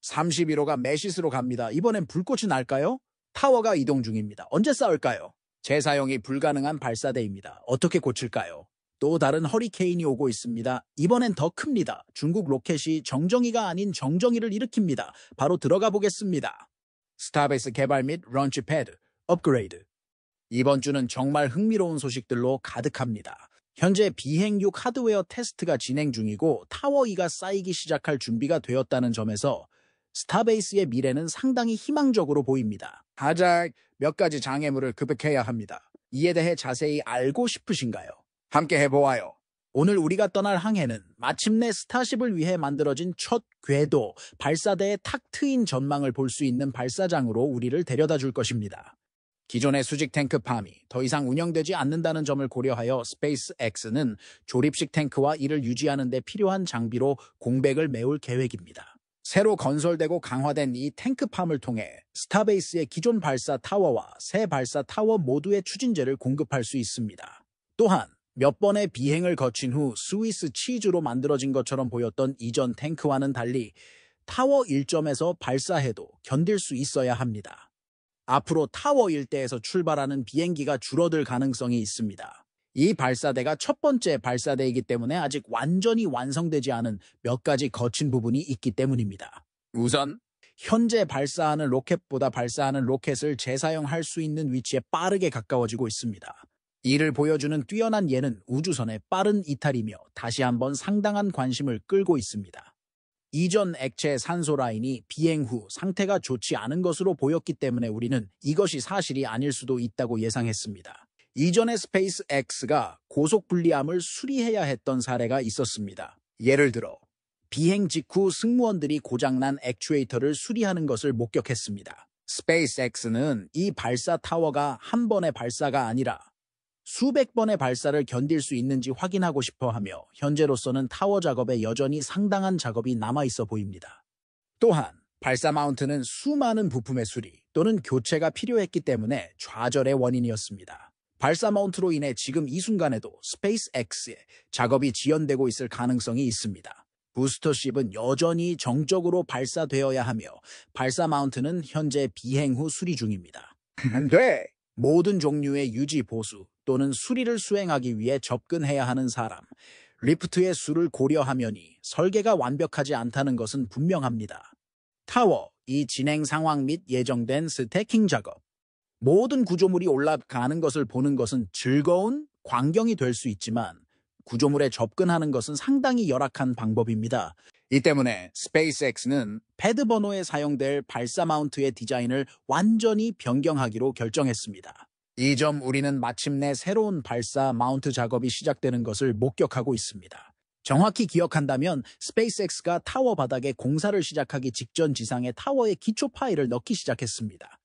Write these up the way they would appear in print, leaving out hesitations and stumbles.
31호가 메시스로 갑니다. 이번엔 불꽃이 날까요? 타워가 이동 중입니다. 언제 싸울까요? 재사용이 불가능한 발사대입니다. 어떻게 고칠까요? 또 다른 허리케인이 오고 있습니다. 이번엔 더 큽니다. 중국 로켓이 정정이가 아닌 정정이를 일으킵니다. 바로 들어가 보겠습니다. 스타베이스 개발 및 런치 패드 업그레이드. 이번 주는 정말 흥미로운 소식들로 가득합니다. 현재 비행6 하드웨어 테스트가 진행 중이고 타워2가 쌓이기 시작할 준비가 되었다는 점에서 스타베이스의 미래는 상당히 희망적으로 보입니다. 하자 몇 가지 장애물을 극복해야 합니다. 이에 대해 자세히 알고 싶으신가요? 함께 해보아요. 오늘 우리가 떠날 항해는 마침내 스타쉽을 위해 만들어진 첫 궤도 발사대의 탁 트인 전망을 볼 수 있는 발사장으로 우리를 데려다 줄 것입니다. 기존의 수직 탱크팜이 더 이상 운영되지 않는다는 점을 고려하여 스페이스X는 조립식 탱크와 이를 유지하는 데 필요한 장비로 공백을 메울 계획입니다. 새로 건설되고 강화된 이 탱크팜을 통해 스타베이스의 기존 발사 타워와 새 발사 타워 모두의 추진제를 공급할 수 있습니다. 또한 몇 번의 비행을 거친 후 스위스 치즈로 만들어진 것처럼 보였던 이전 탱크와는 달리 타워 1점에서 발사해도 견딜 수 있어야 합니다. 앞으로 타워 일대에서 출발하는 비행기가 줄어들 가능성이 있습니다. 이 발사대가 첫 번째 발사대이기 때문에 아직 완전히 완성되지 않은 몇 가지 거친 부분이 있기 때문입니다. 우선 현재 발사하는 로켓보다 발사하는 로켓을 재사용할 수 있는 위치에 빠르게 가까워지고 있습니다. 이를 보여주는 뛰어난 예는 우주선의 빠른 이탈이며 다시 한번 상당한 관심을 끌고 있습니다. 이전 액체 산소 라인이 비행 후 상태가 좋지 않은 것으로 보였기 때문에 우리는 이것이 사실이 아닐 수도 있다고 예상했습니다. 이전에 스페이스X가 고속 분리함을 수리해야 했던 사례가 있었습니다. 예를 들어 비행 직후 승무원들이 고장난 액추에이터를 수리하는 것을 목격했습니다. 스페이스X는 이 발사 타워가 한 번의 발사가 아니라 수백 번의 발사를 견딜 수 있는지 확인하고 싶어 하며 현재로서는 타워 작업에 여전히 상당한 작업이 남아있어 보입니다. 또한 발사 마운트는 수많은 부품의 수리 또는 교체가 필요했기 때문에 좌절의 원인이었습니다. 발사 마운트로 인해 지금 이 순간에도 스페이스X의 작업이 지연되고 있을 가능성이 있습니다. 부스터십은 여전히 정적으로 발사되어야 하며 발사 마운트는 현재 비행 후 수리 중입니다. 안 돼! 모든 종류의 유지 보수 또는 수리를 수행하기 위해 접근해야 하는 사람, 리프트의 수를 고려하면이 설계가 완벽하지 않다는 것은 분명합니다. 타워, 이 진행 상황 및 예정된 스태킹 작업. 모든 구조물이 올라가는 것을 보는 것은 즐거운 광경이 될 수 있지만 구조물에 접근하는 것은 상당히 열악한 방법입니다. 이 때문에 스페이스X는 패드 번호에 사용될 발사 마운트의 디자인을 완전히 변경하기로 결정했습니다. 이 점 우리는 마침내 새로운 발사 마운트 작업이 시작되는 것을 목격하고 있습니다. 정확히 기억한다면 스페이스X가 타워 바닥에 공사를 시작하기 직전 지상에 타워의 기초 파일을 넣기 시작했습니다.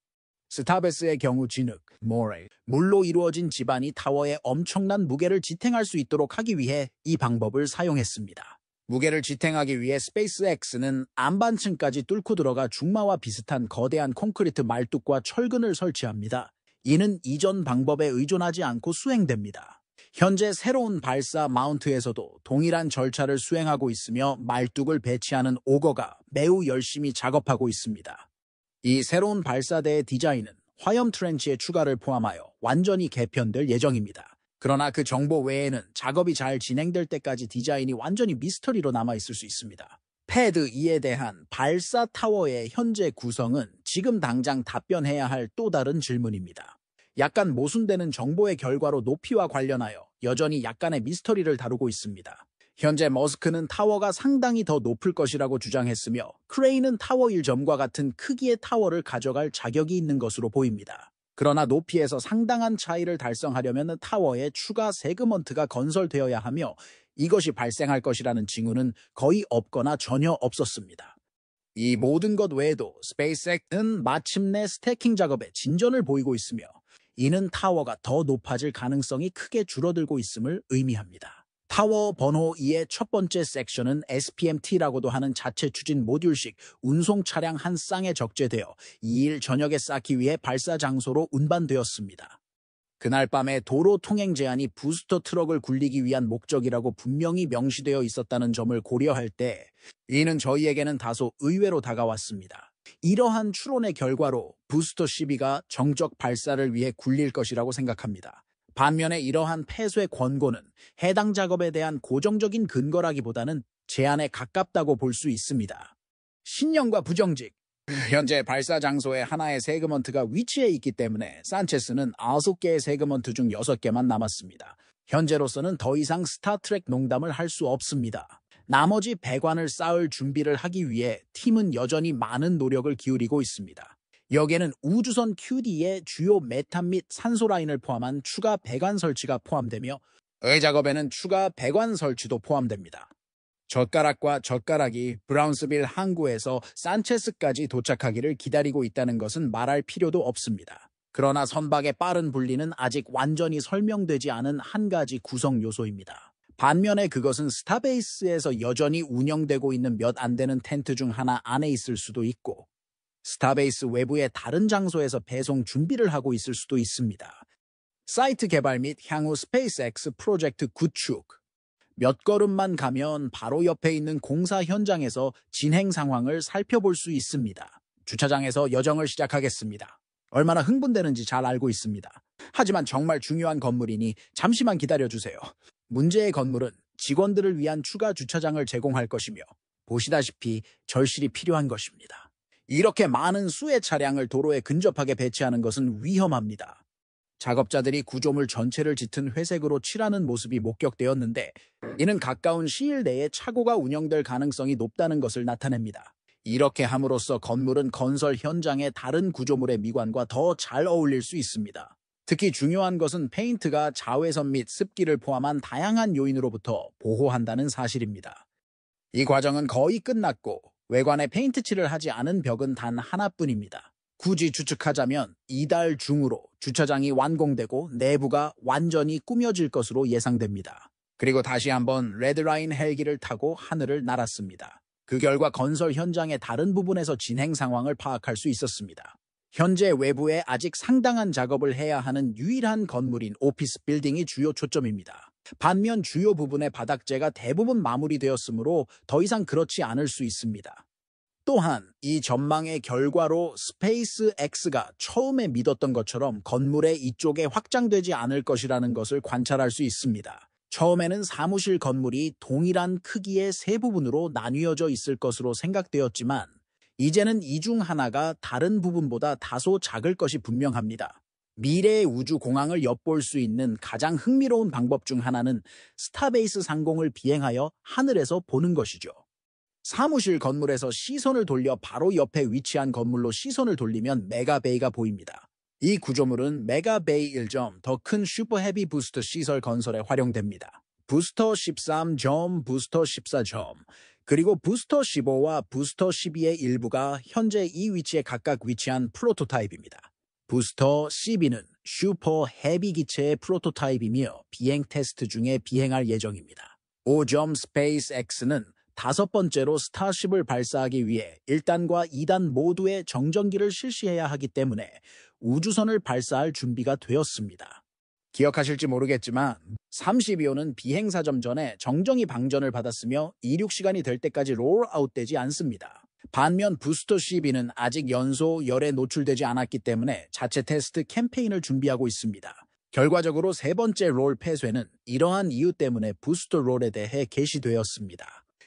스타베이스의 경우 진흙, 모래, 물로 이루어진 지반이 타워에 엄청난 무게를 지탱할 수 있도록 하기 위해 이 방법을 사용했습니다. 무게를 지탱하기 위해 스페이스X는 안반층까지 뚫고 들어가 중마와 비슷한 거대한 콘크리트 말뚝과 철근을 설치합니다. 이는 이전 방법에 의존하지 않고 수행됩니다. 현재 새로운 발사 마운트에서도 동일한 절차를 수행하고 있으며 말뚝을 배치하는 오거가 매우 열심히 작업하고 있습니다. 이 새로운 발사대의 디자인은 화염 트렌치의 추가를 포함하여 완전히 개편될 예정입니다. 그러나 그 정보 외에는 작업이 잘 진행될 때까지 디자인이 완전히 미스터리로 남아있을 수 있습니다. 패드 2에 대한 발사 타워의 현재 구성은 지금 당장 답변해야 할 또 다른 질문입니다. 약간 모순되는 정보의 결과로 높이와 관련하여 여전히 약간의 미스터리를 다루고 있습니다. 현재 머스크는 타워가 상당히 더 높을 것이라고 주장했으며 크레인은 타워 1점과 같은 크기의 타워를 가져갈 자격이 있는 것으로 보입니다. 그러나 높이에서 상당한 차이를 달성하려면 타워에 추가 세그먼트가 건설되어야 하며 이것이 발생할 것이라는 징후는 거의 없거나 전혀 없었습니다. 이 모든 것 외에도 스페이스X는 마침내 스태킹 작업에 진전을 보이고 있으며 이는 타워가 더 높아질 가능성이 크게 줄어들고 있음을 의미합니다. 타워 번호 2의 첫 번째 섹션은 SPMT라고도 하는 자체 추진 모듈식 운송 차량 한 쌍에 적재되어 2일 저녁에 쌓기 위해 발사 장소로 운반되었습니다. 그날 밤에 도로 통행 제한이 부스터 트럭을 굴리기 위한 목적이라고 분명히 명시되어 있었다는 점을 고려할 때 이는 저희에게는 다소 의외로 다가왔습니다. 이러한 추론의 결과로 부스터 12가 정적 발사를 위해 굴릴 것이라고 생각합니다. 반면에 이러한 폐쇄 권고는 해당 작업에 대한 고정적인 근거라기보다는 제안에 가깝다고 볼 수 있습니다. 신령과 부정직. 현재 발사 장소에 하나의 세그먼트가 위치해 있기 때문에 산체스는 9개의 세그먼트 중 6개만 남았습니다. 현재로서는 더 이상 스타트랙 농담을 할 수 없습니다. 나머지 배관을 쌓을 준비를 하기 위해 팀은 여전히 많은 노력을 기울이고 있습니다. 여기에는 우주선 QD의 주요 메탄 및 산소 라인을 포함한 추가 배관 설치가 포함되며 작업에는 추가 배관 설치도 포함됩니다. 젓가락과 젓가락이 브라운스빌 항구에서 산체스까지 도착하기를 기다리고 있다는 것은 말할 필요도 없습니다. 그러나 선박의 빠른 분리는 아직 완전히 설명되지 않은 한 가지 구성 요소입니다. 반면에 그것은 스타베이스에서 여전히 운영되고 있는 몇 안 되는 텐트 중 하나 안에 있을 수도 있고 스타베이스 외부의 다른 장소에서 배송 준비를 하고 있을 수도 있습니다. 사이트 개발 및 향후 스페이스X 프로젝트 구축. 몇 걸음만 가면 바로 옆에 있는 공사 현장에서 진행 상황을 살펴볼 수 있습니다. 주차장에서 여정을 시작하겠습니다. 얼마나 흥분되는지 잘 알고 있습니다. 하지만 정말 중요한 건물이니 잠시만 기다려주세요. 문제의 건물은 직원들을 위한 추가 주차장을 제공할 것이며 보시다시피 절실히 필요한 것입니다. 이렇게 많은 수의 차량을 도로에 근접하게 배치하는 것은 위험합니다. 작업자들이 구조물 전체를 짙은 회색으로 칠하는 모습이 목격되었는데 이는 가까운 시일 내에 착오가 운영될 가능성이 높다는 것을 나타냅니다. 이렇게 함으로써 건물은 건설 현장의 다른 구조물의 미관과 더 잘 어울릴 수 있습니다. 특히 중요한 것은 페인트가 자외선 및 습기를 포함한 다양한 요인으로부터 보호한다는 사실입니다. 이 과정은 거의 끝났고 외관에 페인트 칠을 하지 않은 벽은 단 하나뿐입니다. 굳이 추측하자면 이달 중으로 주차장이 완공되고 내부가 완전히 꾸며질 것으로 예상됩니다. 그리고 다시 한번 레드라인 헬기를 타고 하늘을 날았습니다. 그 결과 건설 현장의 다른 부분에서 진행 상황을 파악할 수 있었습니다. 현재 외부에 아직 상당한 작업을 해야 하는 유일한 건물인 오피스 빌딩이 주요 초점입니다. 반면 주요 부분의 바닥재가 대부분 마무리되었으므로 더 이상 그렇지 않을 수 있습니다. 또한 이 전망의 결과로 스페이스 X가 처음에 믿었던 것처럼 건물의 이쪽에 확장되지 않을 것이라는 것을 관찰할 수 있습니다. 처음에는 사무실 건물이 동일한 크기의 세 부분으로 나뉘어져 있을 것으로 생각되었지만 이제는 이 중 하나가 다른 부분보다 다소 작을 것이 분명합니다. 미래의 우주공항을 엿볼 수 있는 가장 흥미로운 방법 중 하나는 스타베이스 상공을 비행하여 하늘에서 보는 것이죠. 사무실 건물에서 시선을 돌려 바로 옆에 위치한 건물로 시선을 돌리면 메가베이가 보입니다. 이 구조물은 메가베이 1점 더 큰 슈퍼 헤비 부스터 시설 건설에 활용됩니다. 부스터 13점, 부스터 14점, 그리고 부스터 15와 부스터 12의 일부가 현재 이 위치에 각각 위치한 프로토타입입니다. 부스터 12는 슈퍼 헤비 기체의 프로토타입이며 비행 테스트 중에 비행할 예정입니다. 5점 스페이스 X는 5번째로 스타쉽을 발사하기 위해 1단과 2단 모두의 정전기를 실시해야 하기 때문에 우주선을 발사할 준비가 되었습니다. 기억하실지 모르겠지만 32호는 비행사점 전에 정정이 방전을 받았으며 이륙 시간이 될 때까지 롤아웃되지 않습니다. 반면 부스터 12는 아직 연소 열에 노출되지 않았기 때문에 자체 테스트 캠페인을 준비하고 있습니다. 결과적으로 세 번째 롤 폐쇄는 이러한 이유 때문에 부스터 롤에 대해 게시되었습니다.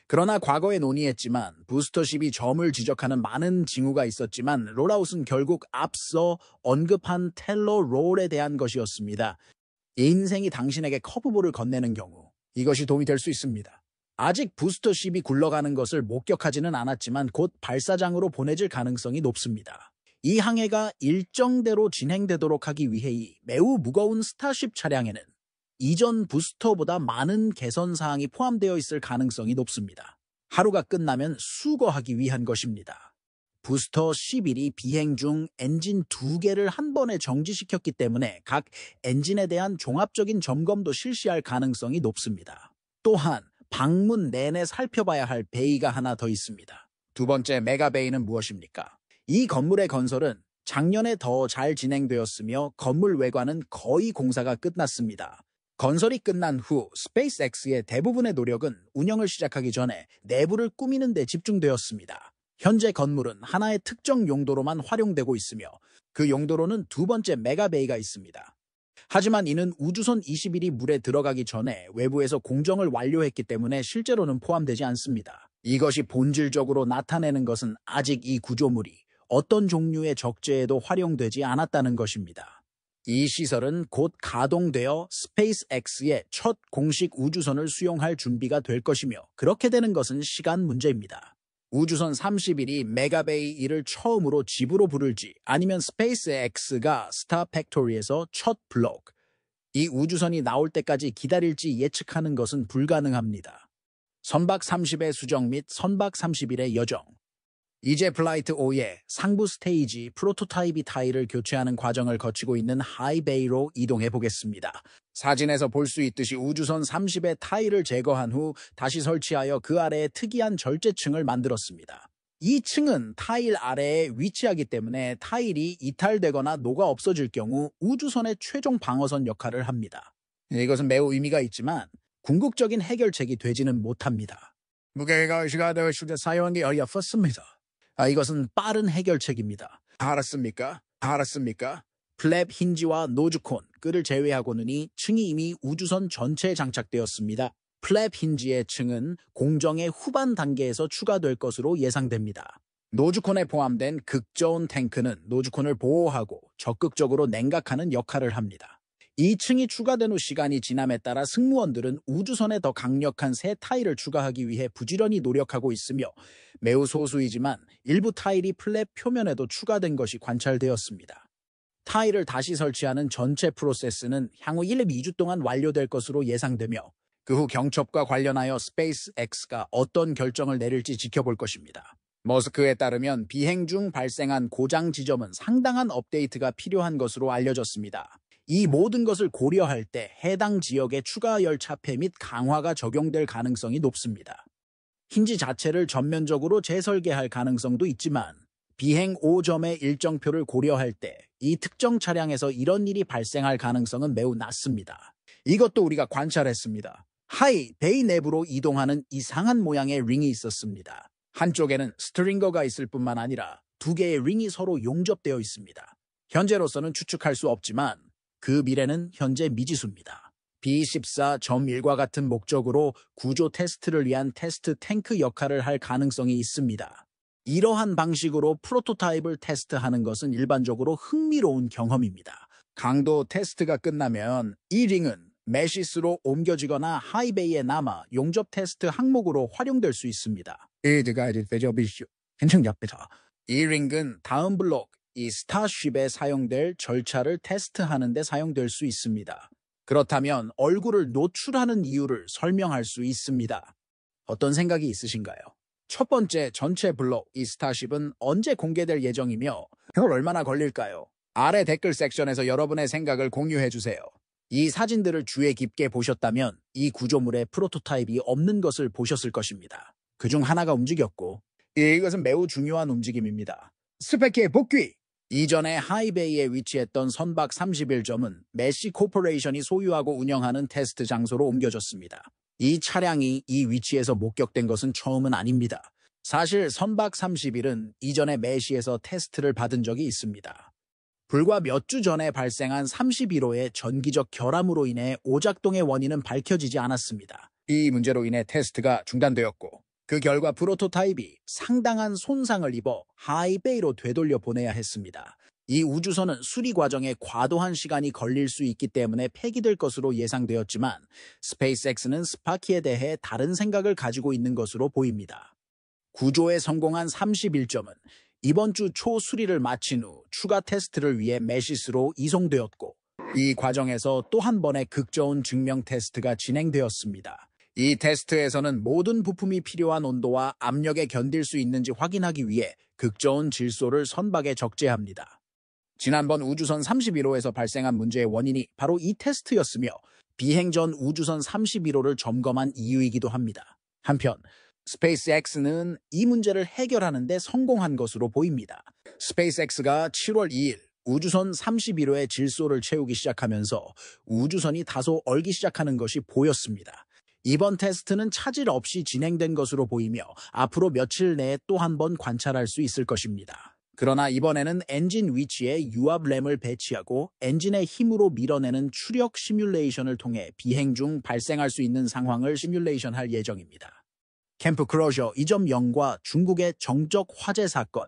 그러나 과거에 논의했지만 부스터 12 점을 지적하는 많은 징후가 있었지만 롤아웃은 결국 앞서 언급한 텔러 롤에 대한 것이었습니다. 인생이 당신에게 커브볼을 건네는 경우 이것이 도움이 될 수 있습니다. 아직 부스터 10이 굴러가는 것을 목격하지는 않았지만 곧 발사장으로 보내질 가능성이 높습니다. 이 항해가 일정대로 진행되도록 하기 위해 이 매우 무거운 스타쉽 차량에는 이전 부스터보다 많은 개선 사항이 포함되어 있을 가능성이 높습니다. 하루가 끝나면 수거하기 위한 것입니다. 부스터 11이 비행 중 엔진 2개를 한 번에 정지시켰기 때문에 각 엔진에 대한 종합적인 점검도 실시할 가능성이 높습니다. 또한 방문 내내 살펴봐야 할 베이가 하나 더 있습니다. 두 번째 메가베이는 무엇입니까? 이 건물의 건설은 작년에 더 잘 진행되었으며 건물 외관은 거의 공사가 끝났습니다. 건설이 끝난 후 스페이스X의 대부분의 노력은 운영을 시작하기 전에 내부를 꾸미는 데 집중되었습니다. 현재 건물은 하나의 특정 용도로만 활용되고 있으며 그 용도로는 두 번째 메가베이가 있습니다. 하지만 이는 우주선 21이 물에 들어가기 전에 외부에서 공정을 완료했기 때문에 실제로는 포함되지 않습니다. 이것이 본질적으로 나타내는 것은 아직 이 구조물이 어떤 종류의 적재에도 활용되지 않았다는 것입니다. 이 시설은 곧 가동되어 스페이스X의 첫 공식 우주선을 수용할 준비가 될 것이며 그렇게 되는 것은 시간 문제입니다. 우주선 31이 메가베이 1을 처음으로 집으로 부를지 아니면 스페이스X가 스타 팩토리에서 첫 블록, 이 우주선이 나올 때까지 기다릴지 예측하는 것은 불가능합니다. 선박 30의 수정 및 선박 31의 여정. 이제 플라이트 5의 상부 스테이지 프로토타입이 타일을 교체하는 과정을 거치고 있는 하이베이로 이동해 보겠습니다. 사진에서 볼 수 있듯이 우주선 30의 타일을 제거한 후 다시 설치하여 그 아래에 특이한 절제층을 만들었습니다. 이 층은 타일 아래에 위치하기 때문에 타일이 이탈되거나 녹아 없어질 경우 우주선의 최종 방어선 역할을 합니다. 이것은 매우 의미가 있지만 궁극적인 해결책이 되지는 못합니다. 무게가 의시가 되어 사용하기 어렵습니다. 이것은 빠른 해결책입니다. 알았습니까? 플랩 힌지와 노즈콘, 끈을 제외하고는 이 층이 이미 우주선 전체에 장착되었습니다. 플랩 힌지의 층은 공정의 후반 단계에서 추가될 것으로 예상됩니다. 노즈콘에 포함된 극저온 탱크는 노즈콘을 보호하고 적극적으로 냉각하는 역할을 합니다. 이 층이 추가된 후 시간이 지남에 따라 승무원들은 우주선에 더 강력한 새 타일을 추가하기 위해 부지런히 노력하고 있으며 매우 소수이지만 일부 타일이 플랩 표면에도 추가된 것이 관찰되었습니다. 타일을 다시 설치하는 전체 프로세스는 향후 1-2주 동안 완료될 것으로 예상되며 그 후 경첩과 관련하여 스페이스X가 어떤 결정을 내릴지 지켜볼 것입니다. 머스크에 따르면 비행 중 발생한 고장 지점은 상당한 업데이트가 필요한 것으로 알려졌습니다. 이 모든 것을 고려할 때 해당 지역의 추가 열차폐 및 강화가 적용될 가능성이 높습니다. 힌지 자체를 전면적으로 재설계할 가능성도 있지만 비행 5점의 일정표를 고려할 때 이 특정 차량에서 이런 일이 발생할 가능성은 매우 낮습니다. 이것도 우리가 관찰했습니다. 베이 내부로 이동하는 이상한 모양의 링이 있었습니다. 한쪽에는 스트링거가 있을 뿐만 아니라 두 개의 링이 서로 용접되어 있습니다. 현재로서는 추측할 수 없지만 그 미래는 현재 미지수입니다. B-14.1과 같은 목적으로 구조 테스트를 위한 테스트 탱크 역할을 할 가능성이 있습니다. 이러한 방식으로 프로토타입을 테스트하는 것은 일반적으로 흥미로운 경험입니다. 강도 테스트가 끝나면 이 링은 메시스로 옮겨지거나 하이베이에 남아 용접 테스트 항목으로 활용될 수 있습니다. 이 링은 다음 블록, 이 스타쉽에 사용될 절차를 테스트하는 데 사용될 수 있습니다. 그렇다면 얼굴을 노출하는 이유를 설명할 수 있습니다. 어떤 생각이 있으신가요? 첫 번째 전체 블록, 이 스타쉽은 언제 공개될 예정이며 그걸 얼마나 걸릴까요? 아래 댓글 섹션에서 여러분의 생각을 공유해주세요. 이 사진들을 주의 깊게 보셨다면 이 구조물의 프로토타입이 없는 것을 보셨을 것입니다. 그중 하나가 움직였고 이것은 매우 중요한 움직임입니다. 스펙의 복귀! 이전에 하이베이에 위치했던 선박 31점은 메시 코퍼레이션이 소유하고 운영하는 테스트 장소로 옮겨졌습니다. 이 차량이 이 위치에서 목격된 것은 처음은 아닙니다. 사실 선박 31은 이전에 메시에서 테스트를 받은 적이 있습니다. 불과 몇 주 전에 발생한 31호의 전기적 결함으로 인해 오작동의 원인은 밝혀지지 않았습니다. 이 문제로 인해 테스트가 중단되었고 그 결과 프로토타입이 상당한 손상을 입어 하이베이로 되돌려 보내야 했습니다. 이 우주선은 수리 과정에 과도한 시간이 걸릴 수 있기 때문에 폐기될 것으로 예상되었지만 스페이스X는 스파키에 대해 다른 생각을 가지고 있는 것으로 보입니다. 구조에 성공한 31점은 이번 주 초 수리를 마친 후 추가 테스트를 위해 메시스로 이송되었고 이 과정에서 또 한 번의 극저온 증명 테스트가 진행되었습니다. 이 테스트에서는 모든 부품이 필요한 온도와 압력에 견딜 수 있는지 확인하기 위해 극저온 질소를 선박에 적재합니다. 지난번 우주선 31호에서 발생한 문제의 원인이 바로 이 테스트였으며 비행 전 우주선 31호를 점검한 이유이기도 합니다. 한편 스페이스X는 이 문제를 해결하는 데 성공한 것으로 보입니다. 스페이스X가 7월 2일 우주선 31호의 질소를 채우기 시작하면서 우주선이 다소 얼기 시작하는 것이 보였습니다. 이번 테스트는 차질 없이 진행된 것으로 보이며 앞으로 며칠 내에 또 한 번 관찰할 수 있을 것입니다. 그러나 이번에는 엔진 위치에 유압램을 배치하고 엔진의 힘으로 밀어내는 추력 시뮬레이션을 통해 비행 중 발생할 수 있는 상황을 시뮬레이션할 예정입니다. 캠프 크로저 2.0과 중국의 정적 화재 사건,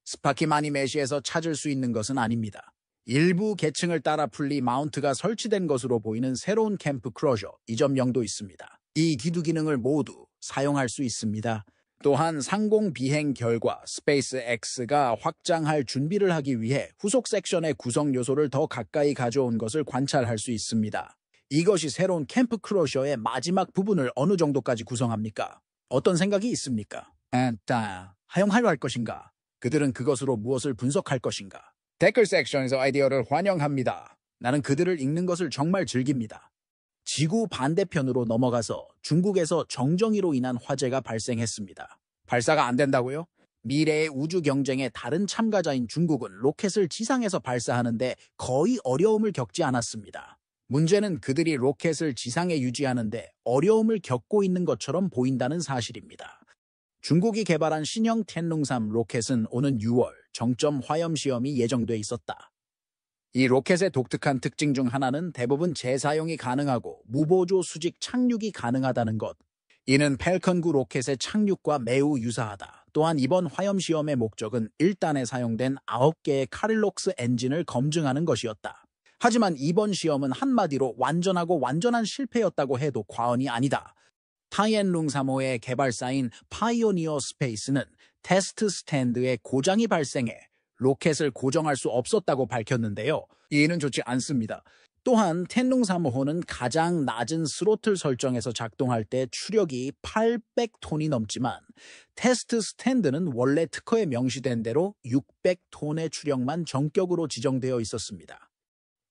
스파키마니메시에서 찾을 수 있는 것은 아닙니다. 일부 계층을 따라 풀리 마운트가 설치된 것으로 보이는 새로운 캠프 크로저 2.0도 있습니다. 이 기두 기능을 모두 사용할 수 있습니다. 또한 상공 비행 결과 스페이스X가 확장할 준비를 하기 위해 후속 섹션의 구성 요소를 더 가까이 가져온 것을 관찰할 수 있습니다. 이것이 새로운 캠프 크로저의 마지막 부분을 어느 정도까지 구성합니까? 어떤 생각이 있습니까? 사용하려 할 것인가? 그들은 그것으로 무엇을 분석할 것인가? 댓글 섹션에서 아이디어를 환영합니다. 나는 그들을 읽는 것을 정말 즐깁니다. 지구 반대편으로 넘어가서 중국에서 정정위로 인한 화재가 발생했습니다. 발사가 안 된다고요? 미래의 우주 경쟁의 다른 참가자인 중국은 로켓을 지상에서 발사하는데 거의 어려움을 겪지 않았습니다. 문제는 그들이 로켓을 지상에 유지하는데 어려움을 겪고 있는 것처럼 보인다는 사실입니다. 중국이 개발한 신형 텐룽3 로켓은 오는 6월 정점 화염 시험이 예정돼 있었다. 이 로켓의 독특한 특징 중 하나는 대부분 재사용이 가능하고 무보조 수직 착륙이 가능하다는 것. 이는 펠컨9 로켓의 착륙과 매우 유사하다. 또한 이번 화염 시험의 목적은 1단에 사용된 9개의 카릴록스 엔진을 검증하는 것이었다. 하지만 이번 시험은 한마디로 완전하고 완전한 실패였다고 해도 과언이 아니다. 타이엔룽 3호의 개발사인 파이오니어 스페이스는 테스트 스탠드에 고장이 발생해 로켓을 고정할 수 없었다고 밝혔는데요. 이해는 좋지 않습니다. 또한 텐룽 3호는 가장 낮은 스로틀 설정에서 작동할 때 추력이 800톤이 넘지만 테스트 스탠드는 원래 특허에 명시된 대로 600톤의 추력만 정격으로 지정되어 있었습니다.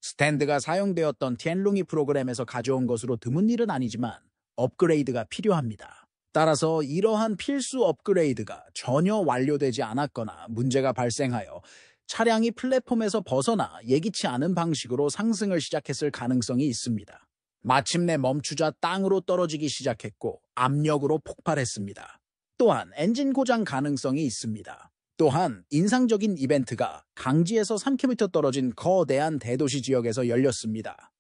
스탠드가 사용되었던 텐룽이 프로그램에서 가져온 것으로 드문 일은 아니지만 업그레이드가 필요합니다. 따라서 이러한 필수 업그레이드가 전혀 완료되지 않았거나 문제가 발생하여 차량이 플랫폼에서 벗어나 예기치 않은 방식으로 상승을 시작했을 가능성이 있습니다. 마침내 멈추자 땅으로 떨어지기 시작했고 압력으로 폭발했습니다. 또한 엔진 고장 가능성이 있습니다. 또한 인상적인 이벤트가 강지에서 3km 떨어진 거대한 대도시 지역에서 열렸습니다.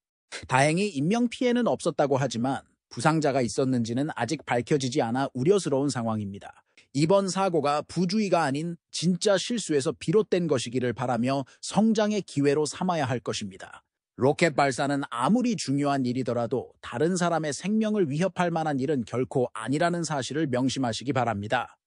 다행히 인명피해는 없었다고 하지만 부상자가 있었는지는 아직 밝혀지지 않아 우려스러운 상황입니다. 이번 사고가 부주의가 아닌 진짜 실수에서 비롯된 것이기를 바라며 성장의 기회로 삼아야 할 것입니다. 로켓 발사는 아무리 중요한 일이더라도 다른 사람의 생명을 위협할 만한 일은 결코 아니라는 사실을 명심하시기 바랍니다.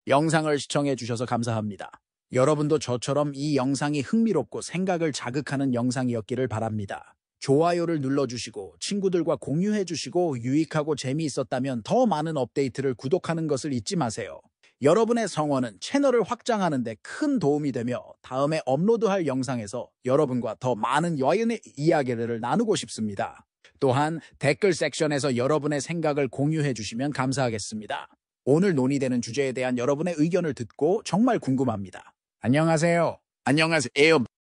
영상을 시청해 주셔서 감사합니다. 여러분도 저처럼 이 영상이 흥미롭고 생각을 자극하는 영상이었기를 바랍니다. 좋아요를 눌러주시고 친구들과 공유해주시고 유익하고 재미있었다면 더 많은 업데이트를 구독하는 것을 잊지 마세요. 여러분의 성원은 채널을 확장하는 데 큰 도움이 되며 다음에 업로드할 영상에서 여러분과 더 많은 여인의 이야기를 나누고 싶습니다. 또한 댓글 섹션에서 여러분의 생각을 공유해 주시면 감사하겠습니다. 오늘 논의되는 주제에 대한 여러분의 의견을 듣고 정말 궁금합니다. 안녕하세요. 안녕하세요.